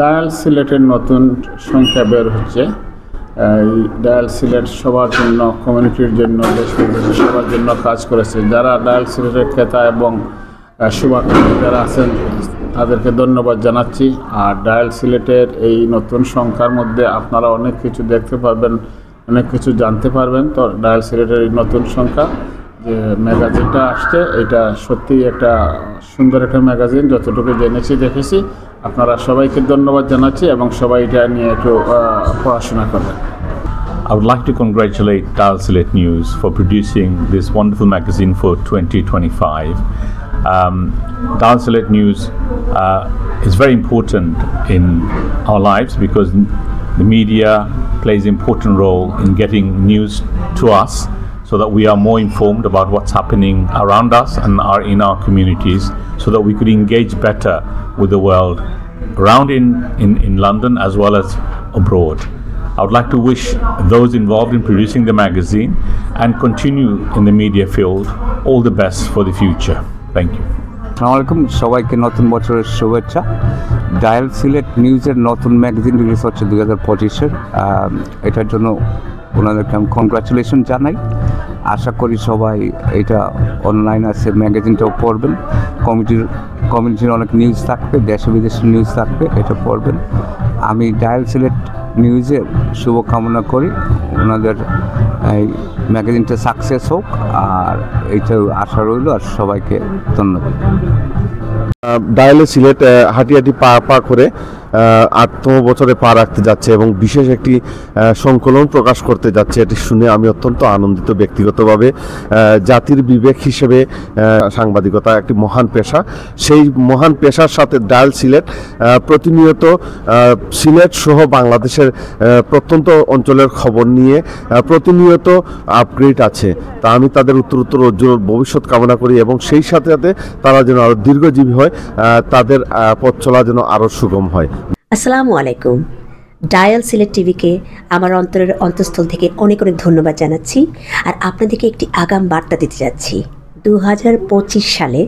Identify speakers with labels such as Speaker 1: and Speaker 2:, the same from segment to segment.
Speaker 1: Dial সিলেটের নতুন সংখ্যা বের হচ্ছে। এই ডায়াল সিলেট সবার জন্য, কমিউনিটির জন্য, দেশ বিদেশে সবার জন্য কাজ করেছে। যারা ডায়াল সিলেটের ক্রেতা এবং শুভাকাঙ্ক্ষী যারা আছেন তাদেরকে ধন্যবাদ জানাচ্ছি। আর ডায়াল সিলেটের এই নতুন সংখ্যার মধ্যে আপনারা অনেক কিছু দেখতে পারবেন, অনেক কিছু জানতে পারবেন। তো ডায়াল সিলেটের এই নতুন সংখ্যা যে ম্যাগাজিনটা আসছে, এটা সত্যিই একটা সুন্দর একটা ম্যাগাজিন, যতটুকু জেনেছি দেখেছি। আপনারা সবাইকে ধন্যবাদ জানাচ্ছি এবং সবাই এটা নিয়ে একটু পড়াশোনা করবেন।
Speaker 2: I would like to congratulate Dial Sylhet News for producing this wonderful magazine for 2025. Dial Sylhet News is very important in our lives because the media plays an important role in getting news to us so that we are more informed about what's happening around us and in our communities, so that we could engage better with the world around in London as well as abroad. I would like to wish those involved in producing the magazine and continue in the media field all the best for the future. Thank you.
Speaker 3: আসসালামু আলাইকুম, সবাইকে নতুন বছরের শুভেচ্ছা। Dial Sylhet নিউজের নতুন magazine release হচ্ছে 2025-এর। এটার জন্য ওনাদেরকে আমি কংগ্রাচুলেশন জানাই। আশা করি সবাই এটা অনলাইন আছে, ম্যাগাজিনটাও পড়বেন। কমিউনিটির অনেক নিউজ থাকবে, দেশে বিদেশের নিউজ থাকবে, এটা পড়বেন। আমি ডায়াল সিলেট নিউজের শুভকামনা করি, ওনাদের এই ম্যাগাজিনটা সাকসেস হোক, আর এইটাও আশা রইল। আর সবাইকে ধন্যবাদ।
Speaker 4: ডায়াল সিলেট হাঁটি হাঁটি পা করে 8তম বছরে পা রাখতে যাচ্ছে এবং বিশেষ একটি সংকলন প্রকাশ করতে যাচ্ছে। এটি শুনে আমি অত্যন্ত আনন্দিত ব্যক্তিগতভাবে। জাতির বিবেক হিসেবে সাংবাদিকতা একটি মহান পেশা, সেই মহান পেশার সাথে ডায়াল সিলেট প্রতিনিয়ত সিলেট সহ বাংলাদেশের প্রত্যন্ত অঞ্চলের খবর নিয়ে প্রতিনিয়ত আপগ্রেড আছে। তা আমি তাদের উত্তরোত্তর উজ্জ্বল ভবিষ্যৎ কামনা করি এবং সেই সাথে সাথে তারা যেন আরও দীর্ঘজীবী হয়, তাদের পথ চলা যেন আরও সুগম হয়।
Speaker 5: আসসালামু আলাইকুম। ডায়াল সিলেট টিভিকে আমার অন্তরের অন্তঃস্থল থেকে অনেক অনেক ধন্যবাদ জানাচ্ছি। আর আপনাদেরকে একটি আগাম বার্তা দিতে যাচ্ছি। 2025 সালে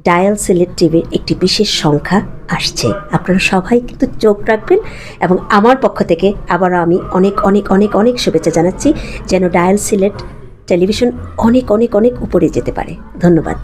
Speaker 5: ডায়াল সিলেট টিভির একটি বিশেষ সংখ্যা আসছে। আপনারা সবাই কিন্তু চোখ রাখবেন এবং আমার পক্ষ থেকে আবারও আমি অনেক অনেক অনেক অনেক শুভেচ্ছা জানাচ্ছি, যেন ডায়াল সিলেট টেলিভিশন অনেক অনেক অনেক উপরে যেতে পারে। ধন্যবাদ।